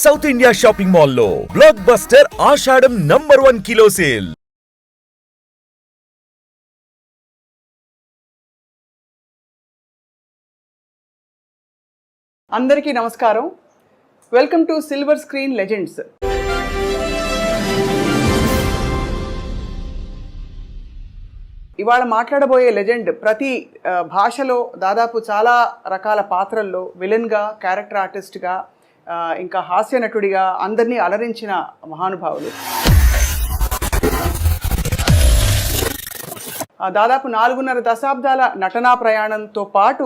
South India shopping మాల్లో block buster ఆషాఢం #1 kilo sale. అందరికీ నమస్కారం. Welcome to silver screen legends. ఇవాళ మాట్లాడబోయే లెజెండ్ ప్రతి భాషలో దాదాపు చాలా రకాల పాత్రల్లో విలన్గా, క్యారెక్టర్ ఆర్టిస్ట్గా, ఇంకా హాస్య నటుడిగా అందరినీ అలరించిన మహానుభావులు. దాదాపు 4.5 దశాబ్దాల నటనా ప్రయాణంతో పాటు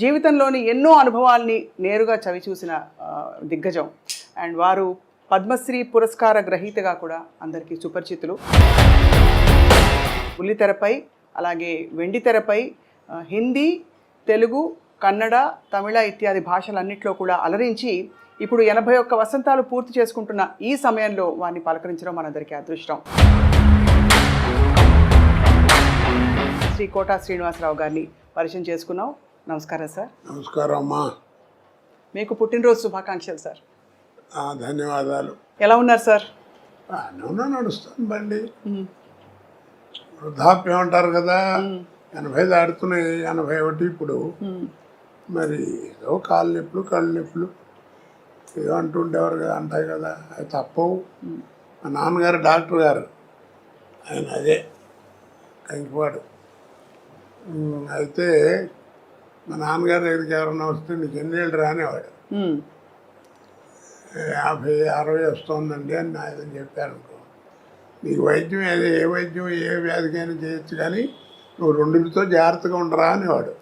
జీవితంలోని ఎన్నో అనుభవాల్ని నేరుగా చవిచూసిన దిగ్గజం. అండ్ వారు పద్మశ్రీ పురస్కార గ్రహీతగా కూడా అందరికీ సుపరిచితులు. బుల్లితెరపై, అలాగే వెండితెరపై హిందీ, తెలుగు, కన్నడ, తమిళ ఇత్యాది భాషలన్నింటిలో కూడా అలరించి ఇప్పుడు 81 వసంతాలు పూర్తి చేసుకుంటున్న ఈ సమయంలో వారిని పలకరించడం మనందరికీ అదృష్టం. శ్రీ కోటా శ్రీనివాసరావు గారిని పరిచయం చేసుకున్నాం. నమస్కారం సార్. నమస్కారం అమ్మా. మీకు పుట్టినరోజు శుభాకాంక్షలు సార్. ధన్యవాదాలు. ఎలా ఉన్నారు సార్? నడుస్తుంది బండి. వృద్ధాప్యం అంటారు కదా, 80 దాడుతున్నాయి, 81 ఇప్పుడు. మరి ఏదో కాళ్ళు నొప్పులు, కళ్ళు నొప్పులు ఏదో అంటుండేవారు కదా, అంటాయి కదా, అది తప్పవు. మా నాన్నగారు డాక్టర్ గారు, ఆయన అదే కంకిపాడు. అయితే మా నాన్నగారి దగ్గరికి ఎవరన్నా వస్తే నీకు ఎన్నేళ్ళు రానేవాడు. 50, 60 వస్తుందండి అని నా ఏదని చెప్పారు అనుకో, నీకు వైద్యం ఏది, ఏ వైద్యం ఏ వ్యాధికైనా చేయొచ్చు, కానీ నువ్వు 2తో జాగ్రత్తగా ఉండరా అనేవాడు.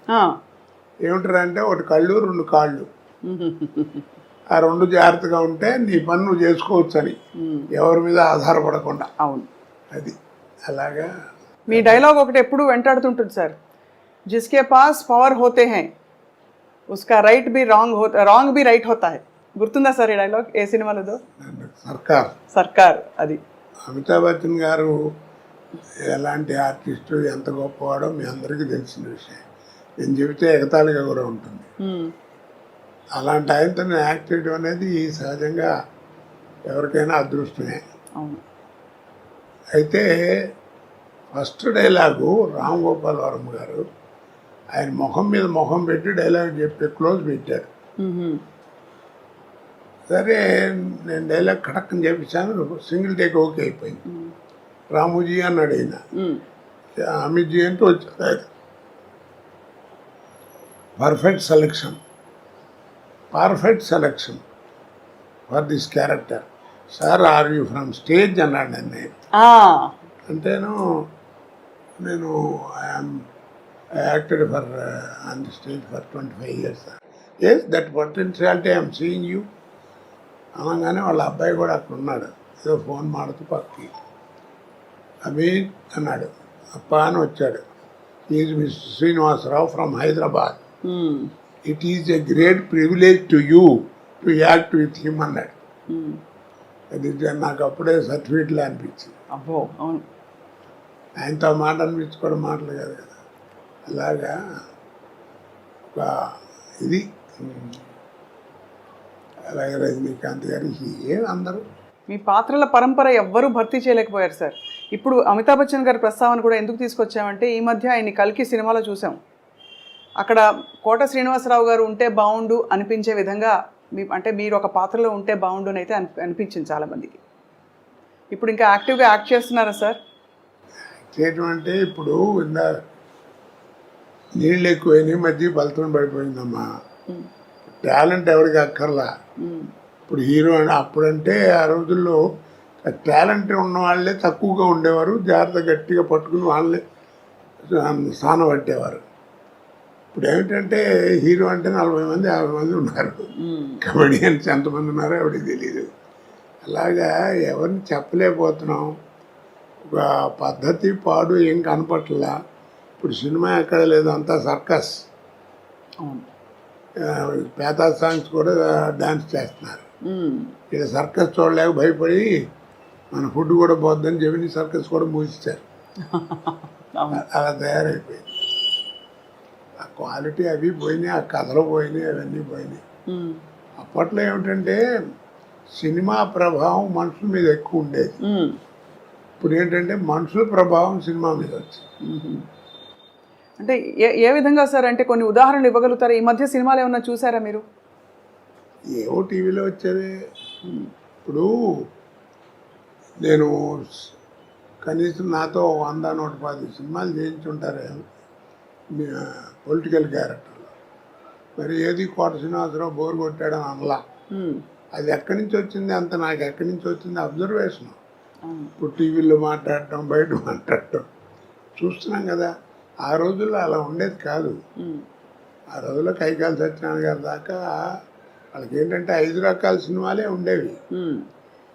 ఏమిటరా అంటే, ఒకటి కళ్ళు, 2 కాళ్ళు. ఆ 2 జాగ్రత్తగా ఉంటే నీ పని నువ్వు చేసుకోవచ్చు అని, ఎవరి మీద ఆధారపడకుండా. అవును, అది అలాగా. మీ డైలాగ్ ఒకటి ఎప్పుడు వెంటాడుతుంటుంది సార్, జిస్కే పాస్ పవర్ హోతే హై ఉస్కా రైట్ బి రాంగ్ బి రైట్ హోతా హై. గుర్తుందా సార్ ఈ డైలాగ్? ఏ సినిమాలో? సర్కార్. అది అమితాబ్ బచ్చన్ గారు ఎలాంటి ఆర్టిస్టు, ఎంత గొప్పవాడో మీ అందరికీ తెలిసిన విషయం. నేను చెబితే ఎగతాళిగా కూడా ఉంటుంది. అలాంటి ఆయనతో నేను యాక్ట్ చేయడం అనేది సహజంగా ఎవరికైనా అదృష్టమే. అయితే ఫస్ట్ డైలాగు రామ్ గోపాల్ వర్మ గారు ఆయన ముఖం మీద ముఖం పెట్టి డైలాగ్ చెప్పి క్లోజ్ పెట్టారు. సరే నేను డైలాగ్ కడక్కని చేపించాను, సింగిల్ టేక్ ఓకే అయిపోయింది. రాముజీ అన్నాడు ఆయన, అమిత్జీ అంటే వచ్చాడు ఆయన. Perfect selection for this character sir, are you from stage అన్నాడు నన్ను. అంటేను నేను I acted on the stage for 25 years. Yes, that potentiality I am seeing you. అనగానే వాళ్ళ అబ్బాయి కూడా అక్కడ ఉన్నాడు, ఏదో ఫోన్ మాడుతూ పక్కకి. అమీన్ అన్నాడు, అప్ప అని వచ్చాడు. Is mister Srinivasarao from Hyderabad. It is a great privilege to you to act with him అన్నాడు. అది నాకు అప్పుడే సర్టిఫికెట్లు అనిపించింది. అబ్బో, అవును, ఆయనతో మాట అనిపించుకోవడం మాటలు కాదు కదా. అలాగా ఒక ఇది. అలాగే రజనీకాంత్ గారి అందరూ మీ పాత్రల పరంపర ఎవ్వరూ భర్తీ చేయలేకపోయారు సార్. ఇప్పుడు అమితాబ్ బచ్చన్ గారి ప్రస్తావన కూడా ఎందుకు తీసుకొచ్చామంటే, ఈ మధ్య ఆయన కల్కి సినిమాలో చూసాం. అక్కడ కోట శ్రీనివాసరావు గారు ఉంటే బాగుండు అనిపించే విధంగా అంటే మీరు ఒక పాత్రలో ఉంటే బాగుండు అని అయితే అనిపించింది చాలామందికి. ఇప్పుడు ఇంకా యాక్టివ్గా యాక్ట్ చేస్తున్నారా సార్? చేయటం అంటే ఇప్పుడు నీళ్ళు ఎక్కువైనాయి, మధ్య బలతం పడిపోయిందమ్మా. టాలెంట్ ఎవరికి అక్కర్లా. ఇప్పుడు హీరో అని అప్పుడంటే ఆ రోజుల్లో టాలెంట్ ఉన్న వాళ్ళే తక్కువగా ఉండేవారు, జాగ్రత్త గట్టిగా పట్టుకుని వాళ్ళే స్థానం పట్టేవారు. ఇప్పుడు ఏమిటంటే హీరో అంటే 40 మంది 50 మంది ఉన్నారు, కమెడియన్స్ ఎంతమంది ఉన్నారో ఎవరికి తెలియదు. అలాగా ఎవరిని చెప్పలేకపోతున్నాం. ఒక పద్ధతి పాడు ఏం కనపట్లా. ఇప్పుడు సినిమా ఎక్కడ లేదు, అంతా సర్కస్. పేతా సాంగ్స్ కూడా డాన్స్ చేస్తున్నారు. ఇక్కడ సర్కస్ చూడలేక భయపడి మన ఫుడ్ కూడా పోద్దని చెప్పి సర్కస్ కూడా మూసిస్తారు. అలా తయారైపోయింది. ఆ క్వాలిటీ అవి పోయినాయి, ఆ కథలు పోయినాయి, అవన్నీ పోయినాయి. అప్పట్లో ఏమిటంటే సినిమా ప్రభావం మనుషుల మీద ఎక్కువ ఉండేది. మ్మ్. ఇప్పుడు ఏంటంటే మనుషుల ప్రభావం సినిమా మీద వచ్చింది. అంటే ఏ విధంగా సార్? అంటే కొన్ని ఉదాహరణలు ఇవ్వగలుగుతారా? ఈ మధ్య సినిమాలు ఏమన్నా చూసారా మీరు? ఏవో టీవీలో వచ్చేవి. ఇప్పుడు నేను కనీసం నాతో 100-110 సినిమాలు చేయించుంటారే పొలిటికల్ క్యారెక్టర్లో. మరి ఏది కోట శ్రీనివాసరావు బోర్ కొట్టాడని అనలా. మ్మ్. అది ఎక్కడి నుంచి వచ్చింది అంత నాకు ఎక్కడి నుంచి వచ్చింది అబ్జర్వేషన్. అవును. ఇప్పుడు టీవీలో మాట్లాడటం బయట మాట్లాడటం చూస్తున్నాం కదా. ఆ రోజుల్లో అలా ఉండేది కాదు. మ్మ్. ఆ రోజుల్లో కైకాల సత్యనారాయణ గారి దాకా వాళ్ళకి ఏంటంటే 5 రకాల సినిమాలే ఉండేవి. మ్మ్.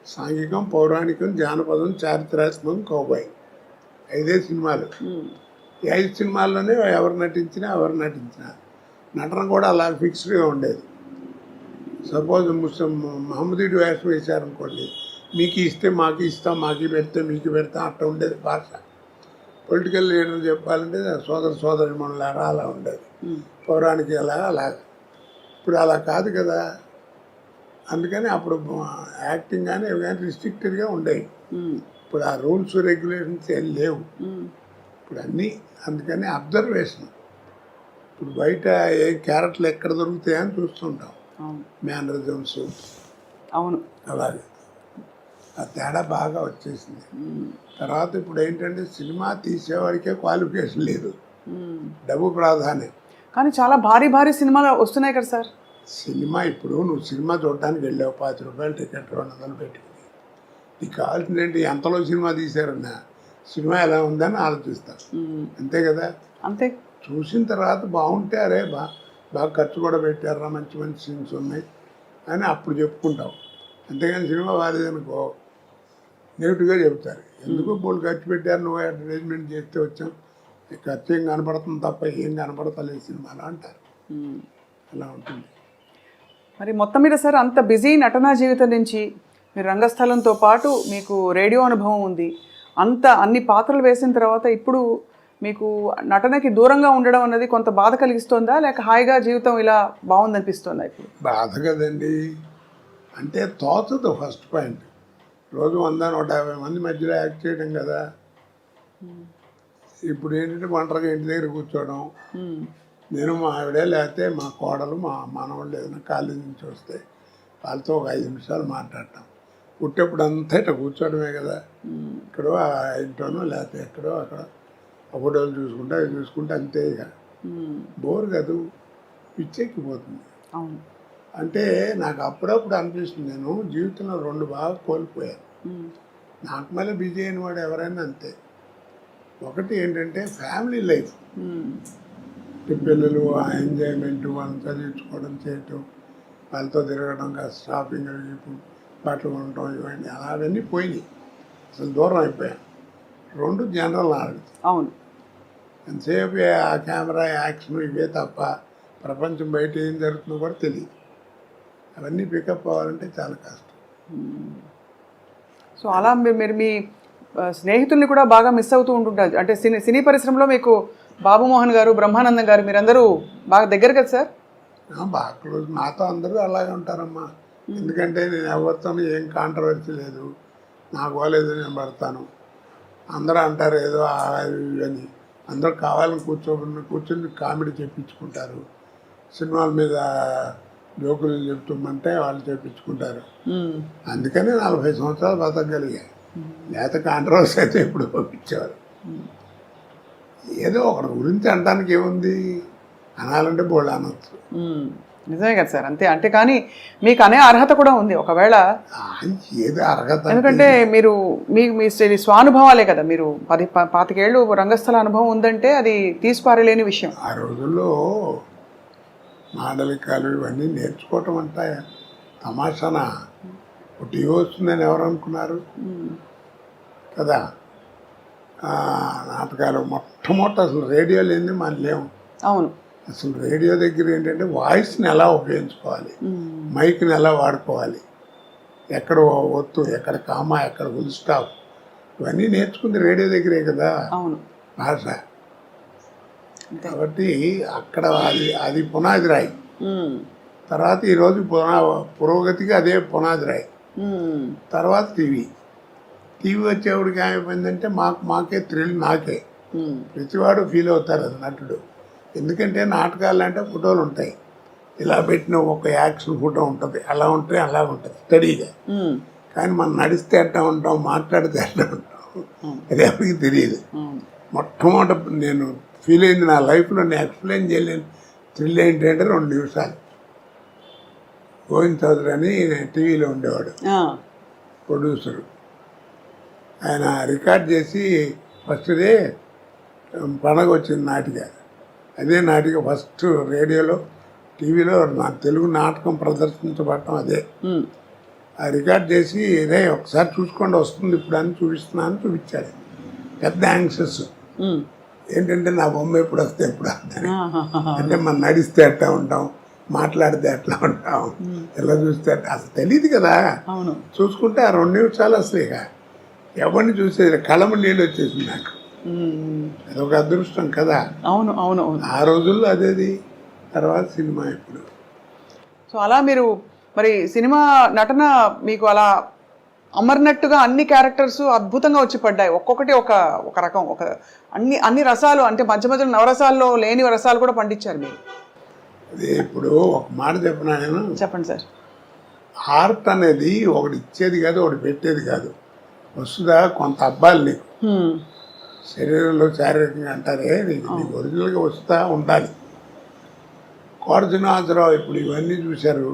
సాంఘికం, పౌరాణికం, జానపదం, చారిత్రాత్మకం, కౌబాయ్. 5 సినిమాలు. మ్మ్. ఈ 5 సినిమాల్లోనే ఎవరు నటించినా నటన కూడా అలా ఫిక్స్డ్గా ఉండేది. సపోజ్ మహమ్మదీడు వేషం వేశారనుకోండి, మీకు ఇస్తే మాకు ఇస్తాం, మాకు పెడితే మీకు పెడతాం, అట్లా ఉండేది భాష. పొలిటికల్ లీడర్ చెప్పాలంటే సోదరి మనలారా అలా ఉండేది. పౌరాణిక అలాగా. ఇప్పుడు అలా కాదు కదా. అందుకని అప్పుడు యాక్టింగ్ కానీ ఇవి కానీ రిస్ట్రిక్టెడ్గా ఉండేవి. మ్మ్. ఇప్పుడు ఆ రూల్స్ రెగ్యులేషన్స్ ఏం లేవు. మ్మ్. ఇప్పుడు అన్నీ అందుకని అబ్జర్వేషన్. ఇప్పుడు బయట ఏ క్యారెక్టర్లు ఎక్కడ దొరుకుతాయని చూస్తుంటాం. అవును. మేనరిజమ్స్ అవును. అలాగే ఆ తేడా బాగా వచ్చేసింది. తర్వాత ఇప్పుడు ఏంటంటే సినిమా తీసేవాడికే క్వాలిఫికేషన్ లేదు, మ్మ్. డబ్బు ప్రాధాన్యం. కానీ చాలా భారీ భారీ సినిమాలు వస్తున్నాయి కదా సార్. సినిమా ఇప్పుడు నువ్వు సినిమా చూడడానికి వెళ్ళావు, 50 రూపాయలు టికెట్ 200 పెట్టుకుని, నీకు కావాల్సింది ఏంటి? ఎంతలో సినిమా తీశారన్నా సినిమా ఎలా ఉందని ఆలోచిస్తాను. మ్మ్. అంతే కదా. అంతే. చూసిన తర్వాత బాగుంటే అరే బాగా ఖర్చు కూడా పెట్టారా, మంచి మంచి సీన్స్ ఉన్నాయి అని అప్పుడు చెప్పుకుంటావు. అంతేగాని సినిమా బాగాలేదనుకో నెగిటివ్గా చెబుతారు. ఎందుకు బోళ్ళు ఖర్చు పెట్టారు, నువ్వు అడ్వర్టైజ్మెంట్ చేస్తే వచ్చాం, ఖర్చు ఏం కనపడుతుంది తప్ప ఏం కనపడతలేదు సినిమాలో అంటారు. మ్మ్. అలా ఉంటుంది. మరి మొత్తం మీద సార్ అంత బిజీ నటనా జీవితం నుంచి మీరు రంగస్థలంతో పాటు మీకు రేడియో అనుభవం ఉంది, అన్ని పాత్రలు వేసిన తర్వాత ఇప్పుడు మీకు నటనకి దూరంగా ఉండడం అన్నది కొంత బాధ కలిగిస్తుందా, లేక హాయిగా జీవితం ఇలా బాగుందనిపిస్తుందా? ఇప్పుడు బాధ కదండి. అంటే తోచదు ఫస్ట్ పాయింట్. రోజు 100-150 మంది మధ్యలో యాక్ట్ చేయడం కదా. ఇప్పుడు ఏంటంటే ఒంటరిగా ఇంటి దగ్గర కూర్చోవడం, మ్మ్. నేను మా ఆవిడే లేకపోతే మా కోడలు మా మనవాళ్ళు ఏదైనా కాలేజీ నుంచి వస్తే వాళ్ళతో ఒక 5 నిమిషాలు మాట్లాడటం. పుట్టేప్పుడు అంతా ఇట్లా కూర్చోవడమే కదా. ఇక్కడో ఆ ఇంట్లోనో లేకపోతే ఎక్కడో అక్కడ ఫోటోలు చూసుకుంటే అవి చూసుకుంటే అంతే. ఇక మ్మ్. బోర్ కాదు, పిచ్చెక్కిపోతుంది. అవును. అంటే నాకు అప్పుడప్పుడు అనిపిస్తుంది, నేను జీవితంలో 2 బాగా కోల్పోయాను. మ్మ్. నాకు మళ్ళీ బిజీ అయిన వాడు ఎవరైనా అంతే. ఒకటి ఏంటంటే ఫ్యామిలీ లైఫ్, మ్మ్. పిల్లలు ఆ ఎంజాయ్మెంట్, వాళ్ళని చదివించుకోవడం చేయటం, వాళ్ళతో తిరగడం, కాస్త షాపింగ్ బట్టలు కొనటం, ఇవన్నీ అవన్నీ పోయినాయి. అసలు దూరం అయిపోయాను. 2 జనరల్ నాలెడ్జ్. అవును. ఎంతసేపు ఆ కెమెరా యాక్షన్ ఇవే తప్ప ప్రపంచం బయట ఏం జరుగుతుందో కూడా తెలియదు. అవన్నీ పికప్ అవ్వాలంటే చాలా కష్టం. సో అలా మీరు మీ స్నేహితుల్ని కూడా బాగా మిస్ అవుతూ ఉంటుంటారు. అంటే సినీ పరిశ్రమలో మీకు బాబు మోహన్ గారు, బ్రహ్మానందం గారు మీరందరూ బాగా దగ్గర కదా సార్? బాగా క్లోజ్. నాతో అందరూ అలాగే ఉంటారమ్మా. ఎందుకంటే నేను ఎవరితో ఏం కాంట్రవర్సీ లేదు, నాకు పోలేదు నేను పడతాను. అందరూ అంటారు ఏదో అని, అందరూ కావాలని కూర్చొని కామెడీ చెప్పించుకుంటారు. సినిమాల మీద జోకులు చెప్తామంటే వాళ్ళు చెప్పించుకుంటారు. అందుకనే 40 సంవత్సరాలు బతకగలిగాయి. లేకపోతే కాంట్రవర్సీ అయితే ఎప్పుడు పంపించేవారు. ఏదో ఒకటి గురించి అనడానికి ఏముంది, అనాలంటే బోళ్ళు అనొచ్చు. నిజమే కదా సార్. అంతే. అంటే కానీ మీకు అనే అర్హత కూడా ఉంది ఒకవేళ. ఏదో అర్హత ఎందుకంటే మీరు మీ స్వానుభవాలే కదా. మీరు 25 ఏళ్ళు రంగస్థల అనుభవం ఉందంటే అది తీసిపారలేని విషయం. ఆ రోజుల్లో మాండలికాలు ఇవన్నీ నేర్చుకోవటం అంటే తమాషానా. టీవీ వస్తుందని ఎవరు అనుకున్నారు కదా. నాటకాలు మొట్టమొదటి అసలు రేడియో లేని మన లేవు. అవును. అసలు రేడియో దగ్గర ఏంటంటే వాయిస్ని ఎలా ఉపయోగించుకోవాలి, మైక్ని ఎలా వాడుకోవాలి, ఎక్కడ ఒత్తు, ఎక్కడ కామా, ఎక్కడ ఫుల్ స్టాప్, ఇవన్నీ నేర్చుకుంది రేడియో దగ్గరే కదా. అవును. భాష. కాబట్టి అక్కడ అది పునాది రాయి. తర్వాత ఈరోజు పురోగతికి అదే పునాది రాయి. తర్వాత టీవీ వచ్చేవాడికి ఏమైపోయిందంటే మాకే థ్రిల్ నాకే. ప్రతివాడు ఫీల్ అవుతారు అది నటుడు. ఎందుకంటే నాటకాలు అంటే ఫోటోలు ఉంటాయి, ఇలా పెట్టిన ఒక యాక్షన్ ఫోటో ఉంటుంది, అలా ఉంటుంది అలా ఉంటుంది స్టడీగా. కానీ మనం నడిస్తే ఎట్లా ఉంటాం, మాట్లాడితే ఎట్లా ఉంటాం, అది ఎవరికి తెలియదు. మొట్టమొదటి నేను ఫీల్ అయింది నా లైఫ్లో, నేను ఎక్స్ప్లెయిన్ చేయలేను థ్రిల్ ఏంటంటే 2 నిమిషాలు. గోవింద్ చౌదరి అని టీవీలో ఉండేవాడు, ప్రొడ్యూసరు. ఆయన రికార్డ్ చేసి ఫస్ట్ డే పండగ వచ్చింది నాటిక. అదే నాటిక ఫస్ట్ రేడియోలో టీవీలో నా తెలుగు నాటకం ప్రదర్శించబడటం అదే. ఆ రికార్డ్ చేసి రే ఒకసారి చూసుకోండి వస్తుంది ఇప్పుడు అని చూపిస్తున్నాను చూపించాడు. పెద్ద యాంగ్షస్ ఏంటంటే నా బొమ్మ ఎప్పుడు వస్తే ఎప్పుడు వస్తాను అంటే మనం నడిస్తే ఎట్లా ఉంటాం, మాట్లాడితే ఎట్లా ఉంటాం, ఎలా చూస్తే అసలు తెలియదు కదా. చూసుకుంటే ఆ 2 నిమిషాలు అసలు ఇక ఎవరిని చూసేది కళ్ళము నీళ్ళు వచ్చేసింది నాకు. అదొక అదృష్టం కదా. అవును అవును అవును. ఆ రోజుల్లో అదేది. తర్వాత సినిమా ఇప్పుడు. సో అలా మీరు మరి సినిమా నటన మీకు అలా అమర్నట్టుగా అన్ని క్యారెక్టర్స్ అద్భుతంగా వచ్చి పడ్డాయి. ఒక్కొక్కటి ఒక రకం, ఒక అన్ని రసాలు, అంటే మధ్య మధ్యలో నవరసాల్లో లేని రసాలు కూడా పండించారు మీరు. అదే ఇప్పుడు ఒక మాట చెప్పినా నేను. చెప్పండి సార్. ఆర్ట్ అనేది ఒకటి ఇచ్చేది కాదు, ఒకటి పెట్టేది కాదు. వస్తుందా కొంత అబ్బాయిలు నీకు శరీరంలో శారీరకంగా అంటారే, నీకు ఒరిజినల్గా వస్తూ ఉండాలి. కోట శ్రీనివాసరావు ఇప్పుడు ఇవన్నీ చూశారు,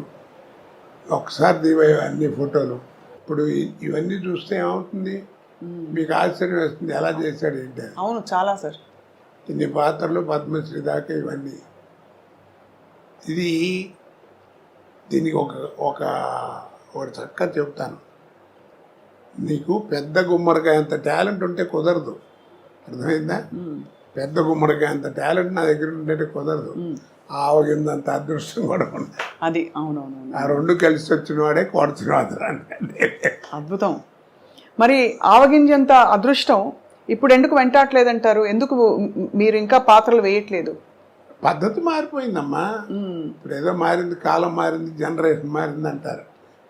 ఒకసారి దివయ్య అన్ని ఫోటోలు. ఇప్పుడు ఇవన్నీ చూస్తే ఏమవుతుంది, మీకు ఆశ్చర్యం వేస్తుంది ఎలా చేశాడు ఏంటి. అవును చాలా సార్. ఇన్ని పాత్రలు, పద్మశ్రీ దాకా ఇవన్నీ. దీనికి ఒక చక్కగా చెప్తాను. నీకు పెద్ద గుమ్మడికాయ అంత టాలెంట్ ఉంటే కుదరదు, అర్థమైందా? పెద్ద గుమ్మడికాయ అంత టాలెంట్ నా దగ్గర ఉంటే కుదరదు. ఆవగిందంత అదృష్టం కూడా ఉంది. అది అవునవును. ఆ 2 కలిసి వచ్చిన వాడే కోట శ్రీనివాసరావు. అద్భుతం. మరి ఆవగింజంత అదృష్టం ఇప్పుడు ఎందుకు వెంటాడలేదంటారు? ఎందుకు మీరు ఇంకా పాత్రలు వేయట్లేదు? పద్ధతి మారిపోయిందమ్మా. ఇప్పుడు ఏదో మారింది, కాలం మారింది, జనరేషన్ మారింది అంటారు.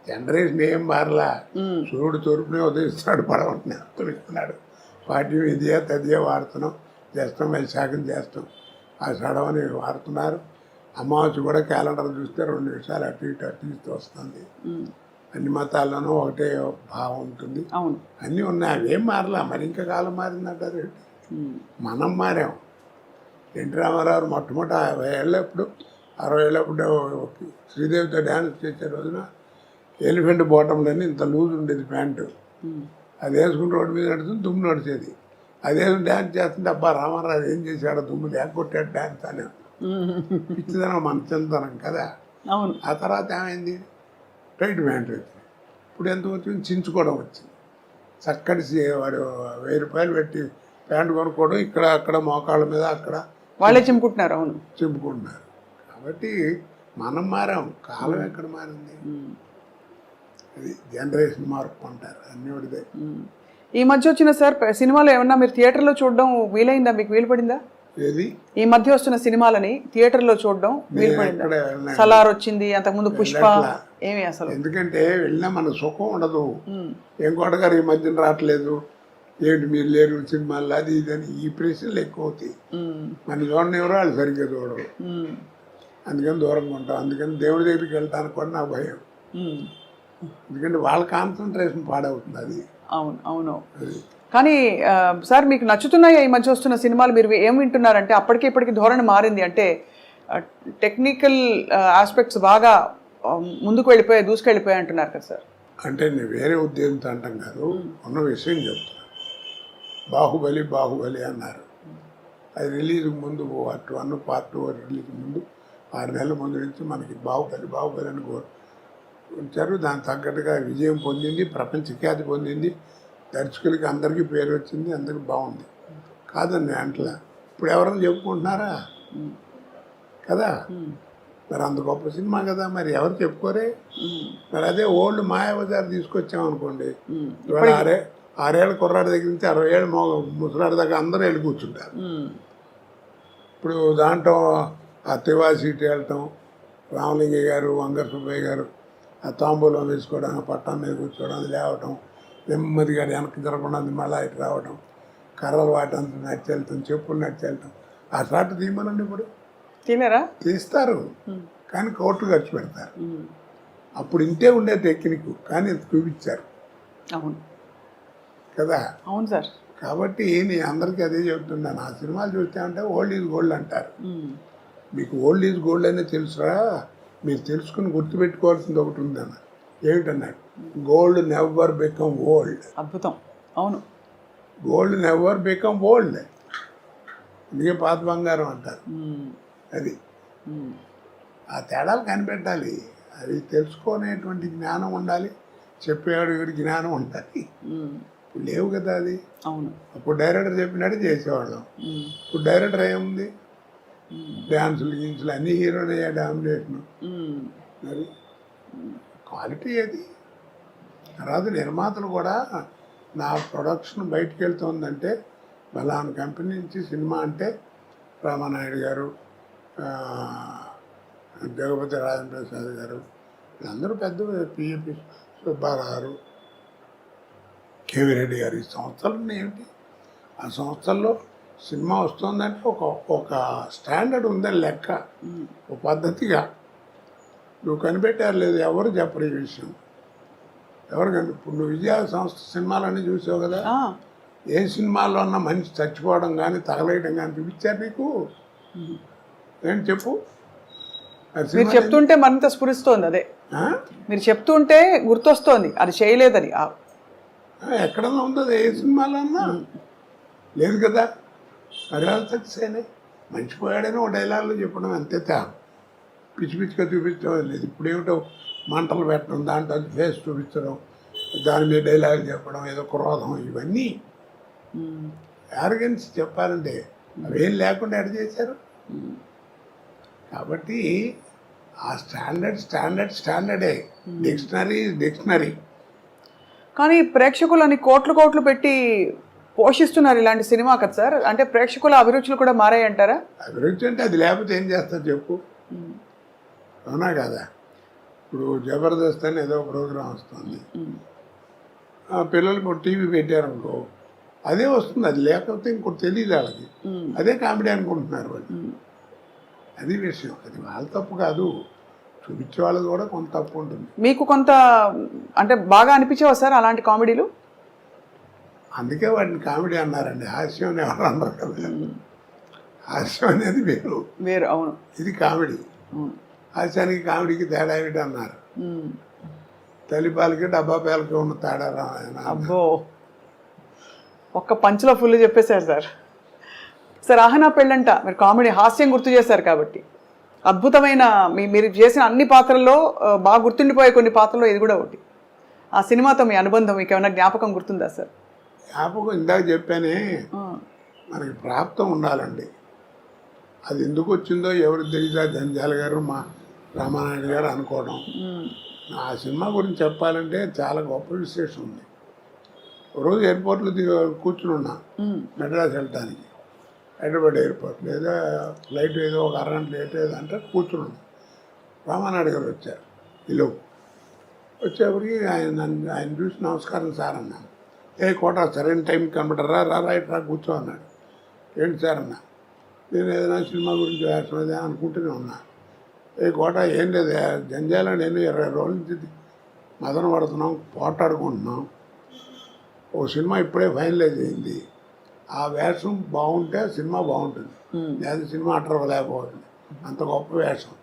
జనరేషన్ ఏం మారలా. సూర్యుడు తూర్పునే ఉదయిస్తున్నాడు, పడవని ఉత్తరిస్తున్నాడు. పాఠ్యం ఇదే తదియే వాడుతున్నాం, చేస్తాం, వైశాఖం చేస్తాం, ఆ సడవని వాడుతున్నారు. అమావాస్య కూడా క్యాలెండర్ చూస్తే 2 నిమిషాలు అటు ఇటు వస్తుంది. అన్ని మతాల్లోనూ ఒకటే భావం ఉంటుంది. అన్నీ ఉన్నాయి, అవేం మారలా. మరి ఇంకా కాలం మారిందంటారు. మనం మారాం. ఎన్టీ రామారావు మొట్టమొదటి 50 ఏళ్ళప్పుడు 60 ఏళ్ళప్పుడు శ్రీదేవితో డ్యాన్స్ చేసే రోజున ఎలిఫెంట్ బాటంలోని ఇంత లూజ్ ఉండేది ప్యాంటు. అది వేసుకుంటే రోడ్డు మీద నడుస్తుంది, దుమ్ము నడిచేది. అదే డ్యాన్స్ చేస్తుంటే అబ్బా రామారావు ఏం చేశాడు, దుమ్ము లేకొట్టాడు డ్యాన్స్ అని. పిచ్చిదనం మన చిన్నతనం కదా. ఆ తర్వాత ఏమైంది, టైట్ ప్యాంట్ వచ్చింది. ఇప్పుడు ఎంత వచ్చింది, చించుకోవడం వచ్చింది. చక్కటి వాడు 1000 రూపాయలు పెట్టి ప్యాంటు కొనుక్కోవడం, ఇక్కడ అక్కడ మోకాళ్ళ మీద అక్కడ వాళ్ళే చింపుకుంటున్నారు. అవును చింపుకుంటున్నారు. కాబట్టి మనం మారాం, కాలం ఎక్కడ మారింది. అది జనరేషన్ మార్పు అంటారు అన్నీ ఒకటిదే. ఈ మధ్య వచ్చిన సార్ సినిమాలు ఏమన్నా మీరు థియేటర్లో చూడడం వీలైందా, మీకు వీలు పడిందా? ఏది ఈ మధ్య వస్తున్న సినిమాలని థియేటర్లో చూడడం వీలు పడిందా? సలార్ వచ్చింది, అంతకుముందు పుష్ప, ఏమి అసలు? ఎందుకంటే వెళ్ళినా మన సుఖం ఉండదు. ఏం కోటగారు ఈ మధ్యన రావట్లేదు, ఏంటి మీరు లేరు సినిమాలు, అది ఇదని ఈ ప్రశ్నలు ఎక్కువ అవుతాయి. మన చూడని ఎవరో వాళ్ళు సరిగ్గా చూడరు, అందుకని దూరంగా ఉంటాం. అందుకని దేవుడి దగ్గరికి వెళ్తానికి కూడా నాకు భయం. ఎందుకంటే వాళ్ళ కాన్సన్ట్రేషన్ పాడవుతుంది. అది అవును అవును. కానీ సార్ మీకు నచ్చుతున్నాయా ఈ మధ్య వస్తున్న సినిమాలు? మీరు ఏం వింటున్నారంటే అప్పటికి ఇప్పటికి ధోరణి మారింది, అంటే టెక్నికల్ ఆస్పెక్ట్స్ బాగా ముందుకు వెళ్ళిపోయాయి, దూసుకెళ్ళిపోయాయి అంటున్నారు కదా సార్. అంటే నేను వేరే ఉద్దేశంతో అంటాం కాదు, ఉన్న విషయం చెప్తున్నా. బాహుబలి అన్నారు. అది రిలీజ్ ముందు పార్ట్ 1 పార్ట్ 2 రిలీజ్ ముందు 6 నెలల ముందు నుంచి మనకి బాహుబలి అని ఉంచారు. దానికి తగ్గట్టుగా విజయం పొందింది, ప్రపంచ ఖ్యాతి పొందింది, దర్శకులకి అందరికీ పేరు వచ్చింది, అందరికి బాగుంది. కాదండి అంటలా. ఇప్పుడు ఎవరైనా చెప్పుకుంటున్నారా కదా? మరి అంత గొప్ప సినిమా కదా, మరి ఎవరు చెప్పుకోరే? మరి అదే ఓల్డ్ మాయాబజార్ తీసుకొచ్చామనుకోండి, ఇవాళ 6 ఏళ్ళ కుర్రాడి దగ్గర నుంచి 60 ఏళ్ళ ముసలాడి దాకా అందరూ వెళ్ళి కూర్చుంటారు. ఇప్పుడు దాంట్లో ఆ తివాసీటి వెళ్ళటం, రామలింగయ్య గారు, వంగర సుబ్బయ్య గారు ఆ తాంబూలం వేసుకోవడం, ఆ పట్టం మీద కూర్చోవడం, అది లేవటం, నెమ్మదిగా వెనక్కి జరగకుండా మళ్ళీ ఇటు రావడం, కర్రలు వాటంతా నడిచెళ్తాం, చెప్పులు నడిచెళ్తాం. ఆ షాట్ తీయమనండి ఇప్పుడు తినరా? తీస్తారు, కానీ కోట్లు ఖర్చు పెడతారు. అప్పుడు ఇంతే ఉండే టెక్నిక్, కానీ ఇంత చూపించారు అవును కదా. అవును సార్. కాబట్టి నేను అందరికీ అదే చెప్తున్నాను, ఆ సినిమాలు చూస్తే అంటే ఓల్డ్ ఈజ్ గోల్డ్ అంటారు. మీకు ఓల్డ్ ఈజ్ గోల్డ్ అనే తెలుసురా, మీరు తెలుసుకుని గుర్తుపెట్టుకోవాల్సింది ఒకటి ఉందన్న. ఏమిటన్నాడు? Gold never become old. అద్భుతం. అవును, గోల్డ్ నెవర్ బికమ్ ఓల్డ్, అందుకే పాత బంగారం అంటారు. అది ఆ తేడాలు కనిపెట్టాలి, అది తెలుసుకునేటువంటి జ్ఞానం ఉండాలి, చెప్పేవాడు జ్ఞానం ఉండాలి. ఇప్పుడు లేవు కదా అది. అవును. అప్పుడు డైరెక్టర్ చెప్పినట్టు చేసేవాళ్ళం. ఇప్పుడు డైరెక్టర్ ఏముంది, డ్యాన్సులు గిన్సులు అన్ని హీరోనే డామినేషన్. మరి క్వాలిటీ అది. తర్వాత నిర్మాతలు కూడా నా ప్రొడక్షన్ బయటికి వెళ్తుందంటే బలానా కంపెనీ నుంచి సినిమా అంటే రామానాయుడు గారు, జగపతి రాజేంద్ర ప్రసాద్ గారు, వీళ్ళందరూ పెద్ద పిఎపి సుబ్బారావు గారు, కేవీ రెడ్డి గారు, ఈ సంస్థలు ఏమిటి, ఆ సంస్థల్లో సినిమా వస్తుందంటే ఒక స్టాండర్డ్ ఉందని లెక్క, ఒక పద్ధతిగా. నువ్వు కనిపెట్టారు లేదు, ఎవరు చెప్పరు ఈ విషయం. ఎవరు ఇప్పుడు నువ్వు విజయ సంస్థ సినిమాలన్నీ చూసావు కదా, ఏ సినిమాల్లో ఉన్న మనిషి చచ్చిపోవడం కానీ తగలేయడం కానీ చూపించారు నీకు? ఏంటి చెప్పు. మీరు చెప్తుంటే మరింత స్ఫురిస్తోంది. అదే మీరు చెప్తుంటే గుర్తొస్తోంది, అది చేయలేదని. ఎక్కడన్నా ఉందో ఏ సినిమాలో అన్నా లేదు కదా. మరి సక్సెస్ అయినాయి. మంచి పోయాడని ఒక డైలాగ్లో చెప్పడం అంతే, పిచ్చి పిచ్చిగా చూపించడం లేదు. ఇప్పుడు ఏమిటో మంటలు పెట్టడం, దాంట్లో ఫేస్ చూపించడం, దాని మీద డైలాగ్ చెప్పడం, ఏదో క్రోధం, ఇవన్నీ యారగెన్స్ చెప్పాలంటే అవేం లేకుండా ఎడ చేశారు. కాబట్టి ఆ స్టాండర్డే. డిక్షనరీ. కానీ ప్రేక్షకులని కోట్లు పెట్టి పోషిస్తున్నారు ఇలాంటి సినిమా కదా సార్. అంటే ప్రేక్షకుల అభిరుచులు కూడా మారాయి అంటారా? అభిరుచి అంటే అది లేకపోతే ఏం చేస్తారు చెప్పు, అవునా కదా. ఇప్పుడు జబర్దస్త్ అని ఏదో ప్రోగ్రాం వస్తుంది, పిల్లలకు టీవీ పెట్టారనుకో అదే వస్తుంది, అది లేకపోతే ఇంకోటి తెలియదు వాళ్ళకి, అదే కామెడీ అనుకుంటున్నారు వాళ్ళు. అది విషయం, అది వాళ్ళ తప్పు కాదు, చూపించే వాళ్ళది కూడా కొంత తప్పు ఉంటుంది. మీకు కొంత అంటే బాగా అనిపించేవా సార్ అలాంటి కామెడీలు? అందుకే వాటిని కామెడీ అన్నారండి, హాస్యం అని ఎవరు అన్నారు కదా. హాస్యం అనేది వేరు. అవును, ఇది కామెడీ. హాస్యానికి కామెడీకి తేడా ఏమిటి అన్నారు. తల్లిపాలకి డబ్బా పాలకి ఉన్న తేడా. అబ్బో, ఒక్క పంచులో ఫుల్ చెప్పేశారు సార్. సార్ ఆహనా పెళ్ళంట మీరు కామెడీ హాస్యం గుర్తు చేశారు కాబట్టి అద్భుతమైన మీరు చేసిన అన్ని పాత్రల్లో బాగా గుర్తుండిపోయే కొన్ని పాత్రల్లో ఇది కూడా ఒకటి. ఆ సినిమాతో మీ అనుబంధం మీకు ఏమైనా జ్ఞాపకం గుర్తుందా సార్? జ్ఞాపకం ఇందాక చెప్పానే, మనకి ప్రాప్తం ఉండాలండి. అది ఎందుకు వచ్చిందో ఎవరికి తెలియదా, జంజాల గారు మా రామానాయుడు గారు అనుకోవడం. ఆ సినిమా గురించి చెప్పాలంటే చాలా గొప్ప విశేషం ఉంది. రోజు ఎయిర్పోర్ట్లో కూర్చుని ఉన్నా మెడ్రాస్ వెళ్ళటానికి, హైదరాబాద్ ఎయిర్పోర్ట్ లేదా ఫ్లైట్ ఏదో ఒక అరగంట లేట్ ఏదో అంటే కూర్చుని రామానాయుడు గారు వచ్చారు. ఇల్లు వచ్చేప్పటికి ఆయన చూసి నమస్కారం సార్ అన్నాను. కోట సరైన టైంకి కనబడరా, రైట్ రా కూర్చో అన్నాడు. ఏంటి సార్ అన్నా, నేను ఏదైనా సినిమా గురించి వేసలేదా అనుకుంటూనే ఉన్నా. కోట ఏం లేదు, జంజాల నేను 20 రోజుల నుంచి మదన పడుతున్నాం, పోటాడుకుంటున్నాం. ఓ సినిమా ఇప్పుడే ఫైనలైజ్ అయింది, ఆ వేషం బాగుంటే సినిమా బాగుంటుంది, లేదా సినిమా అట్టరవలేకపోతుంది, అంత గొప్ప వేషం.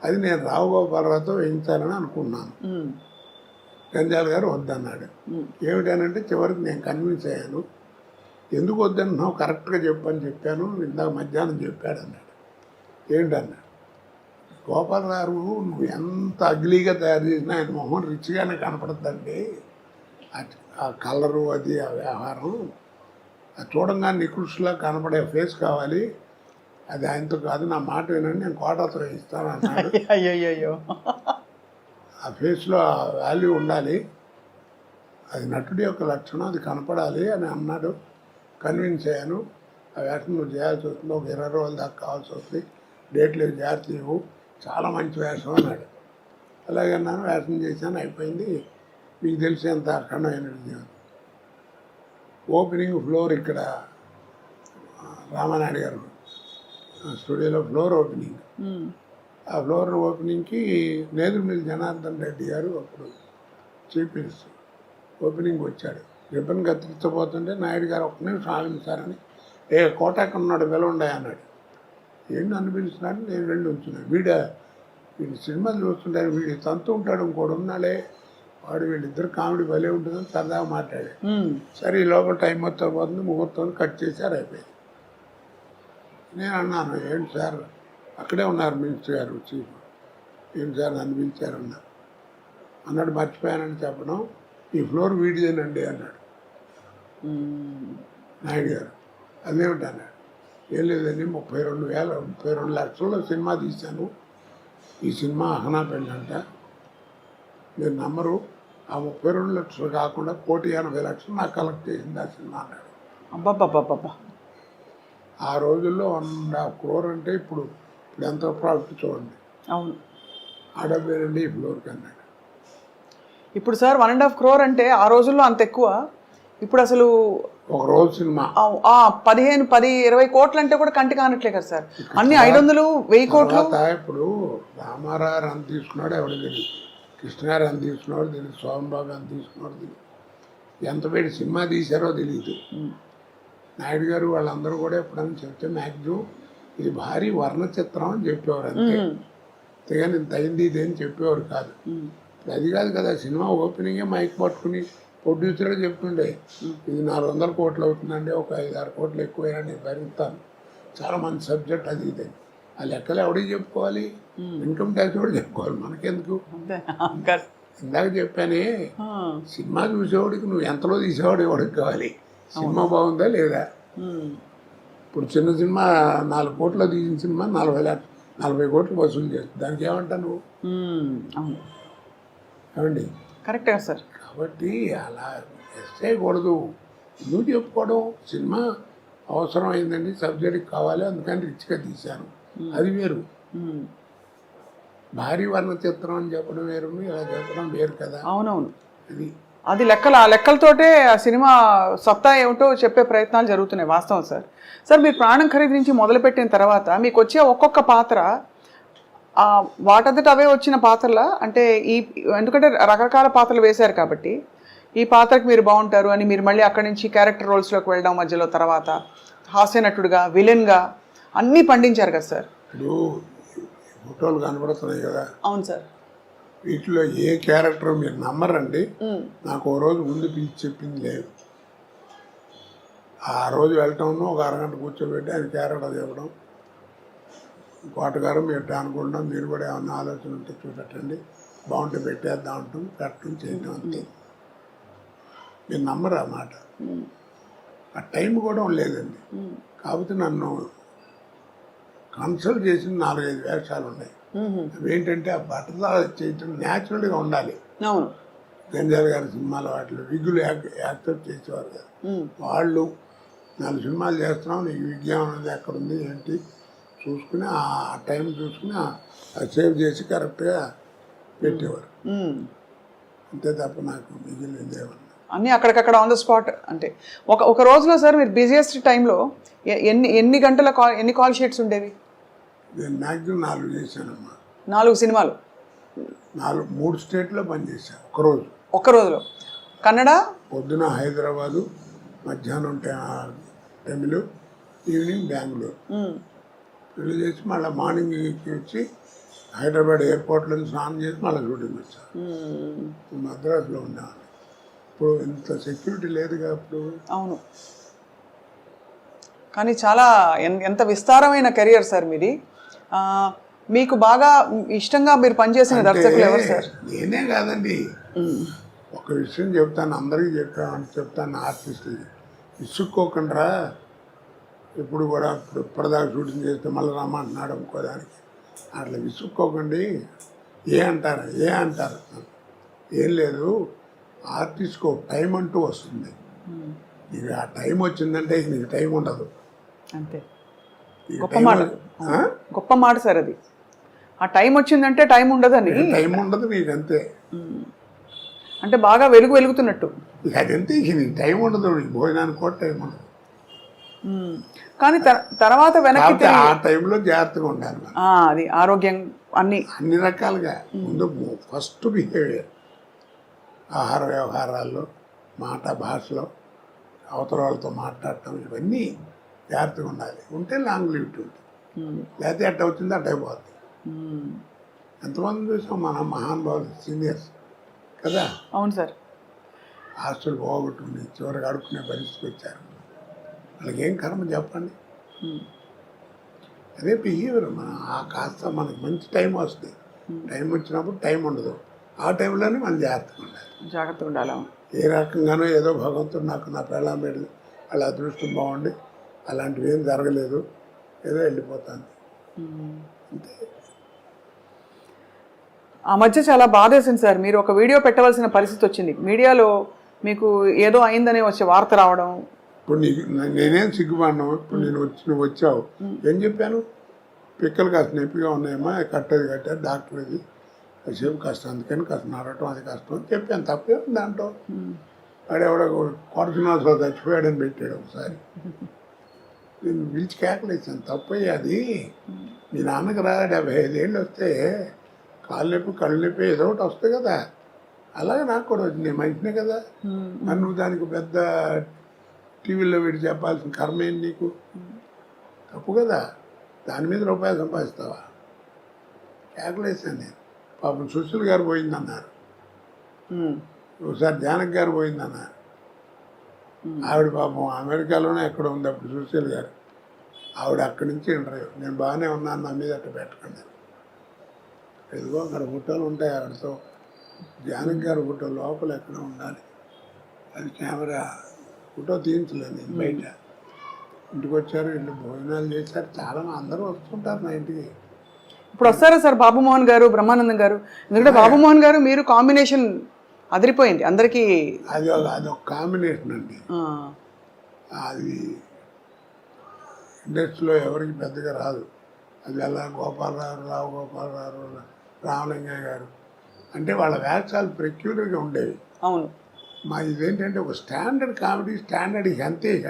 అది నేను రావు గోపాలరావుతో వేయించాలని అనుకున్నాను. జంజాల గారు వద్దన్నాడు. ఏమిటనంటే చివరికి నేను కన్విన్స్ అయ్యాను. ఎందుకు వద్దన్నావు, కరెక్ట్గా చెప్పని చెప్పాను, ఇందాక మధ్యాహ్నం చెప్పాడు అన్నాడు. ఏంటన్నాడు, గోపాలరావు నువ్వు ఎంత అగ్లీగా తయారు చేసినా ఆయన మొహం రిచ్గానే కనపడుతుందండి, ఆ కలరు అది ఆ వ్యవహారం, అది చూడంగానే నికృష్లా కనపడే ఫేస్ కావాలి, అది ఆయనతో కాదు, నా మాట వినండి, నేను కోటతో ఇస్తాను అన్నాడు. అయ్యో, ఆ ఫేస్లో ఆ వాల్యూ ఉండాలి, అది నటుడి యొక్క లక్షణం, అది కనపడాలి అని అన్నాడు. కన్విన్స్ అయ్యాను. ఆ వేషం నువ్వు చేయాల్సి వస్తుంది, ఒక 20 రోజుల దాకా కావాల్సి వస్తుంది, డేట్లు జాగ్రత్త ఇవ్వు, చాలా మంచి వేషం అన్నాడు. అలాగన్నాను, వేషం చేశాను, అయిపోయింది. మీకు తెలిసి ఎంత అఖండమైన విజయం. ఓపెనింగ్ ఫ్లోర్ ఇక్కడ రామానాయుడు గారు స్టూడియోలో ఫ్లోర్ ఓపెనింగ్. ఆ ఫ్లోర్ ఓపెనింగ్కి నేదురుమిల్లి జనార్దన్ రెడ్డి గారు అప్పుడు చీఫ్ మినిస్టర్ ఓపెనింగ్ వచ్చాడు. రిబ్బన్ కత్తిరించబోతుంటే నాయుడు గారు ఒక్క నిమిషం ఆగించారని, కోటాకు ఉన్నాడు పిలవండి అన్నాడు. ఏంటి నన్ను పిలుస్తున్నాడు, నేను వెళ్ళి ఉంచున్నాను. వీడి సినిమాలు చూస్తుంటారు, వీడి తంతు ఉంటాడు, ఇంకోటి ఉన్నాడే వాడు, వీళ్ళిద్దరు కామెడీ భలే ఉంటుందని సరదాగా మాట్లాడాడు. సరే ఈ లోపల టైం మొత్తం పోతుంది, ముహూర్తం కట్ చేశారు, అయిపోయింది. నేను అన్నాను, ఏంటి సార్ అక్కడే ఉన్నారు మినిస్టర్ గారు చీఫ్, ఏంటి సార్ నన్ను పిలిచారన్నారు. అన్నాడు, మర్చిపోయానని చెప్పడం, ఈ ఫ్లోర్ వీడిదేనండి అన్నాడు నాయుడు గారు. అదేమిటి అన్నాడు. ఏం లేదండి, 32 లక్షల్లో సినిమా తీశాను. ఈ సినిమా అహనా పెళ్ళి అంట, మీరు నమ్మరు, ఆ 32 లక్షలు కాకుండా 1,80,00,000 నాకు కలెక్ట్ చేసింది ఆ సినిమా అన్నాడు. అబ్బాబ్బాబ్బా, ఆ రోజుల్లో 1.5 crore అంటే ఇప్పుడు ఎంత ప్రాఫిట్ చూడండి. అవును, ఆ డబ్బేనండి ఈ ఫ్లోర్కి అన్నాడు. ఇప్పుడు సార్ 1.5 crore అంటే ఆ రోజుల్లో అంత ఎక్కువ. ఇప్పుడు అసలు ఒక రోజు సినిమా 15-20 కోట్లు అంటే కూడా కంటి కానట్లే కదా సార్. అన్ని 500-1000 కోట్లు. ఇప్పుడు రామారావు ఎంత తీసుకున్నాడు ఎవరికి తెలియదు, కృష్ణగారు ఎంత తీసుకున్నాడు తెలియదు, సోమబాబు ఎంత తీసుకున్నాడు తెలియదు, ఎంత పెట్టి సినిమా తీశారో తెలియదు. నాయుడు గారు వాళ్ళందరూ కూడా ఎప్పుడైనా చెప్తే మ్యాక్సిమం ఇది భారీ వర్ణ చిత్రం అని చెప్పేవారు, అంతే. అంతేగాని ఇంత అయింది ఇది అని చెప్పేవారు కాదు. అది కాదు కదా, సినిమా ఓపెనింగే మైక్ పట్టుకుని ప్రొడ్యూసరే చెప్తుండే, ఇది 400 కోట్లు అవుతుందండి, ఒక 5-6 కోట్లు ఎక్కువైనా నేను భరిస్తాను, చాలా మంచి సబ్జెక్ట్ అది ఇది. ఆ లెక్కలు ఎవడికి చెప్పుకోవాలి, ఇన్కమ్ ట్యాక్స్ కూడా చెప్పుకోవాలి, మనకెందుకు. ఇందాక చెప్పానే, సినిమా చూసేవాడికి నువ్వు ఎంతలో తీసేవాడు ఎవడికి కావాలి, సినిమా బాగుందా లేదా. ఇప్పుడు చిన్న సినిమా 4 కోట్లు తీసిన సినిమా 40 కోట్లు వసూలు చేస్తుంది, దానికి ఏమంటా నువ్వు ఏమండి. కరెక్టే సార్. కాబట్టి అలా చేయకూడదు, నువ్వు చెప్పుకోవడం, సినిమా అవసరం అయిందండి, సబ్జెక్ట్ కావాలి అందుకని రిచ్గా తీశాను, అది వేరు. భారీ వర్ణ చిత్రం అని చెప్పడం వేరు, ఇలా చెప్పడం వేరు కదా. అవునవును, అది ఆ లెక్కలతోటే ఆ సినిమా సత్తా ఏమిటో చెప్పే ప్రయత్నాలు జరుగుతున్నాయి, వాస్తవం సార్. సార్ మీరు ప్రాణం ఖరీదు నుంచి మొదలుపెట్టిన తర్వాత మీకు వచ్చే ఒక్కొక్క పాత్ర వాటంతట అవే వచ్చిన పాత్రలా, అంటే ఎందుకంటే రకరకాల పాత్రలు వేశారు కాబట్టి ఈ పాత్రకి మీరు బాగుంటారు అని మీరు మళ్ళీ అక్కడి నుంచి క్యారెక్టర్ రోల్స్లోకి వెళ్ళడం, మధ్యలో తర్వాత హాస్య నటుడుగా, విలన్గా అన్నీ పండించారు కదా సార్. ఇప్పుడు ఫోటోలు కనబడుతున్నాయి కదా. అవును సార్. వీటిలో ఏ క్యారెక్టర్ మీరు నమ్మరండి, నాకు ఓ రోజు ముందు పిలిచి చెప్పింది లేదు. ఆ రోజు వెళ్ళటం, ఒక అరగంట కూర్చోబెట్టి ఆయన క్యారెక్టర్ చెప్పడం, కోటగారు మీరు అనుకుంటాం, మీరు కూడా ఏమన్నా ఆలోచన ఉంటే చూపెట్టండి, బాగుంటే పెట్టేద్దాం అంటాం, పెట్టడం చేయటం, అంతే. మీరు నమ్మరు ఆ మాట. ఆ టైం కూడా లేదండి. కాకపోతే నన్ను కన్సల్ట్ చేసిన 4-5 వేషాలు ఉన్నాయి. అవేంటంటే ఆ బట్టలు చేయటం న్యాచురల్గా ఉండాలి. గంజాల గారి సినిమాలో వాటిలో విగ్గులు యాక్సెప్ట్ చేసేవారు కదా, వాళ్ళు 4 సినిమాలు చేస్తున్నాం, నీకు విజ్ఞానం అనేది ఎక్కడుంది ఏంటి చూసుకుని ఆ టైం చూసుకుని సేవ్ చేసి కరెక్ట్గా పెట్టేవారు, అంతే తప్ప నాకు మిగిలింది ఏమన్నా. అన్నీ అక్కడికక్కడ ఆన్ ద స్పాట్. అంటే ఒక రోజులో సార్ మీరు బిజియెస్ట్ టైంలో ఎన్ని గంటల ఎన్ని కాల్ షీట్స్ ఉండేవి? నేను మ్యాక్సిమం 4 చేశానమ్మా. 4 సినిమాలు 3 స్టేట్లో పనిచేశాను ఒకరోజు. ఒక్క రోజులో కన్నడ, పొద్దున హైదరాబాదు, మధ్యాహ్నం తమిళ, ఈవినింగ్ బెంగళూరు. పెళ్లి చేసి మళ్ళీ మార్నింగ్ వచ్చి హైదరాబాద్ ఎయిర్పోర్ట్లో స్నానం చేసి మళ్ళీ షూటింగ్ వచ్చాను. మద్రాసులో ఉండేవాడిని. ఇప్పుడు ఇంత సెక్యూరిటీ లేదుగా అప్పుడు. అవును, కానీ చాలా ఎంత విస్తారమైన కెరియర్ సార్ మీది. మీకు బాగా ఇష్టంగా మీరు పనిచేసిన దర్శకులు ఎవరు సార్? నేనే కాదండి, ఒక విషయం చెప్తాను, అందరికీ చెప్తాను ఆర్టిస్టులకి, విసుక్కోకుండా ఇప్పుడు కూడా ఇప్పటిదాకా షూటింగ్ చేస్తే మళ్ళీ రమ్మంటున్నాడు అనుకోదానికి, అట్లా విసుక్కోకండి. ఏ అంటారు ఏం లేదు, ఆర్టిస్ట్కి ఒక టైం అంటూ వస్తుంది, ఇక ఆ టైం వచ్చిందంటే నీకు టైం ఉండదు, అంతే. గొప్ప మాట సార్ అది. ఆ టైం వచ్చిందంటే టైం ఉండదని, టైం ఉండదు నీకు అంతే. అంటే బాగా వెలుగుతున్నట్టు. ఇక అదంతే, ఇక నీకు టైం ఉండదు, నీకు భోజనానికి కూడా టైం ఉండదు. కానీ తర్వాత వెనక్కి కాకపోతే ఆ టైంలో జాగ్రత్తగా ఉండాలి మనం. అది ఆరోగ్యం అన్ని రకాలుగా. ముందు ఫస్ట్ బిహేవియర్, ఆహార వ్యవహారాల్లో, మాట భాషలో, అవతల వాళ్ళతో మాట్లాడటం, ఇవన్నీ జాగ్రత్తగా ఉండాలి. ఉంటే లాంగ్ లివిటీ ఉంటుంది. లేకపోతే ఎట్ట వచ్చిందో అట్ట అయిపోతుంది. ఎంతమంది చూసాం మన మహానుభావులు, సీనియర్స్ కదా. అవును సార్. ఆస్తులు పోగొట్టుకుని చివరికి అడుక్కునే పరిస్థితికి వచ్చారు. వాళ్ళకి ఏం కర్మ చెప్పండి. అదే బిహేవియర్. మనం ఆ కాస్త మనకి మంచి టైం వస్తుంది. టైం వచ్చినప్పుడు టైం ఉండదు. ఆ టైంలోనే మనం జాగ్రత్తగా ఉండాలి. ఏ రకంగానో ఏదో భగవంతుడు నాకు నా పెళ్ళాం పెళ్ళి వాళ్ళ అదృష్టం బాగుండి అలాంటివి ఏం జరగలేదు, ఏదో వెళ్ళిపోతాను అంతే. ఆ మధ్య చాలా బాధేసింది సార్. మీరు ఒక వీడియో పెట్టవలసిన పరిస్థితి వచ్చింది. మీడియాలో మీకు ఏదో అయిందనే వచ్చే వార్త రావడం. ఇప్పుడు నేనేం సిగ్గుపడినావు. ఇప్పుడు నువ్వు వచ్చావు, ఏం చెప్పాను? పిక్కలు కాస్త నొప్పిగా ఉన్నాయమ్మా, కట్టేది కట్టారు డాక్టర్, ఇది కాసేపు కష్టం, అందుకని కాస్త నడవటం అది కష్టం అని చెప్పాను. తప్పే ఉంది దాంట్లో. వాడెవడో కొరసినాథలో చచ్చిపోయాడని పెట్టాడు ఒకసారి. నేను పిలిచి కేకలేసాను, తప్పయ్య అది. మీ నాన్నకి రా 75 ఏళ్ళు వస్తే కాళ్ళు నొప్పి కళ్ళు నొప్పి ఏదో ఒకటి వస్తాయి కదా, అలాగే నాకు కూడా వచ్చింది. నేను మంచినే కదా, మరి నువ్వు దానికి పెద్ద టీవీలో వీడి చెప్పాల్సిన కర్మ ఏంటి నీకు? తప్పు కదా. దాని మీద రూపాయలు సంపాదిస్తావా? కేకలేసాను నేను. పాపం సుశీల్ గారు పోయిందన్నారు, ఒకసారి జానక్ గారు పోయిందన్నారు. ఆవిడ పాపం అమెరికాలోనే ఎక్కడ ఉంది అప్పుడు సుశీల్ గారు. ఆవిడ అక్కడి నుంచి ఇంటర్వ్యూ, నేను బాగానే ఉన్నాను, నా మీద అట్లా పెట్టకండి. ఎదుగో అక్కడ ఫోటోలు ఉంటాయి ఆవిడతో. జానక్ గారి ఫోటో లోపల ఎక్కడ ఉండాలి, అది కెమెరా ఫోటో తీయించలేదు నేను బయట. ఇంటికి వచ్చారు, ఇల్లు భోజనాలు చేశారు. చాలా అందరూ వస్తుంటారు నా ఇంటికి. ఇప్పుడు వస్తారా సార్ బాబుమోహన్ గారు, బ్రహ్మానందం గారు? ఎందుకంటే బాబుమోహన్ గారు మీరు కాంబినేషన్ అదిరిపోయింది అందరికీ. అదొక కాంబినేషన్ అండి. అది ఇండస్ట్రీలో ఎవరికి పెద్దగా రాదు. అది ఎలా గోపాలరావు, రావు గోపాలరావు, రామలింగయ్య గారు అంటే వాళ్ళ వేషాలు పెక్యులర్గా ఉండేవి. అవును. మా ఇదేంటంటే ఒక స్టాండర్డ్ కామెడీ, స్టాండర్డ్ ఇక అంతే. ఇక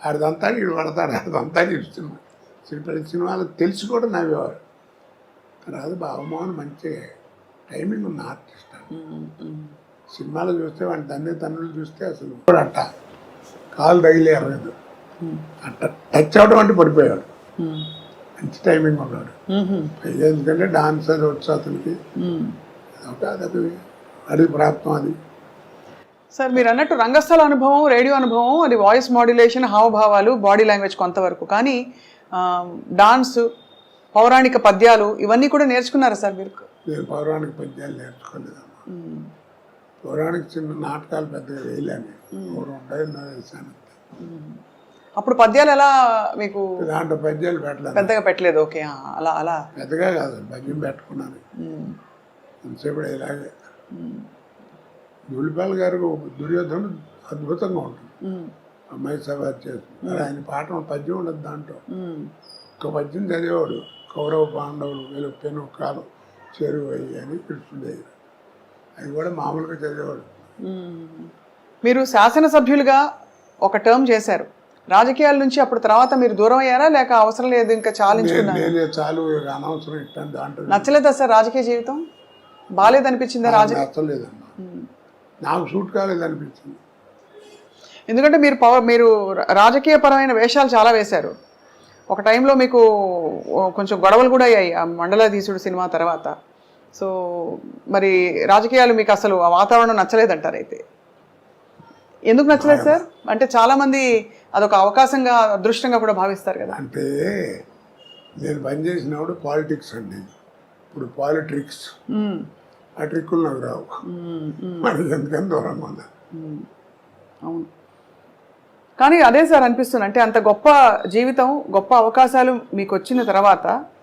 ఆడిదంతా వీడు పడతాడు, ఆడిదంతా ఇస్తున్నా. ప్రతి సినిమాలకు తెలిసి కూడా నవ్వేవారు. తర్వాత బాబుమోహన్ మంచి టైమింగ్ ఉన్న ఆర్టిస్ట్. సినిమాలు చూస్తే వాడి తన్నులు చూస్తే అసలు అట్ట కాలు తగిలే అవ్వదు, అట్ట టచ్ అవడం అంటే పడిపోయాడు. మంచి టైమింగ్ ఉన్నాడు. ఎందుకంటే డాన్స్ అది వచ్చు అతనికి. అదొక అది ప్రాప్తం. అది సార్ మీరు అన్నట్టు రంగస్థల అనుభవం, రేడియో అనుభవం, అది వాయిస్ మాడ్యులేషన్, హావభావాలు, బాడీ లాంగ్వేజ్ కొంతవరకు. కానీ డాన్స్, పౌరాణిక పద్యాలు ఇవన్నీ కూడా నేర్చుకున్నారా సార్ మీరు? నేను పౌరాణిక పద్యాలు నేర్చుకోలేదమ్మా. పౌరాణిక చిన్న నాటకాలు పెద్దగా వేయలేను. వేసాను. అప్పుడు పద్యాలు ఎలా మీకు? దాంట్లో పద్యాలు పెట్టలేదు, పెద్దగా పెట్టలేదు. ఓకే, అలా అలా పెద్దగా కాదు, పద్యం పెట్టుకున్నాను ఎంతసేపు ఇలాగే. ధూళిపాల గారు దుర్యోధనుడు అద్భుతంగా ఉంటుంది. అమ్మాయి సభ చేస్తుంది. ఆయన పాఠం పద్యం ఉండదు దాంట్లో. ఒక పద్యం చదివేవాడు, కౌరవ పాండవులు వీళ్ళు పెను కాలం చేరువయ్యి అని కృష్ణుడు. అది కూడా మామూలుగా చదివేవాడు. మీరు శాసనసభ్యులుగా ఒక టర్మ్ చేశారు. రాజకీయాల నుంచి అప్పుడు తర్వాత మీరు దూరం అయ్యారా, లేక అవసరం లేదు ఇంకా చాలించుకున్నారు? నేనే చాలు, అనవసరం ఇట్టాను. దాంట్లో నచ్చలేదా సార్ రాజకీయ జీవితం? బాగాలేదనిపించిందా? నచ్చలేదమ్మా, నాకు సూట్ కాలేదనిపించింది. ఎందుకంటే మీరు రాజకీయపరమైన వేషాలు చాలా వేశారు. ఒక టైంలో మీకు కొంచెం గొడవలు కూడా అయ్యాయి ఆ మండలాధీశుడు సినిమా తర్వాత. సో మరి రాజకీయాలు మీకు అసలు ఆ వాతావరణం నచ్చలేదంటారు. అయితే ఎందుకు నచ్చలేదు సార్? అంటే చాలామంది అదొక అవకాశంగా, అదృష్టంగా కూడా భావిస్తారు కదా. అంటే నేను పనిచేసినప్పుడు పాలిటిక్స్ అండి. ఇప్పుడు పాలిట్రిక్స్, ఆ ట్రిక్కులు నాకు రావు. మరి ఎందుకని దూరంగా ఉన్నా. అవును. కానీ అదే సార్ అనిపిస్తుంది, అంటే అంత గొప్ప జీవితం, గొప్ప అవకాశాలు మీకు వచ్చిన తర్వాత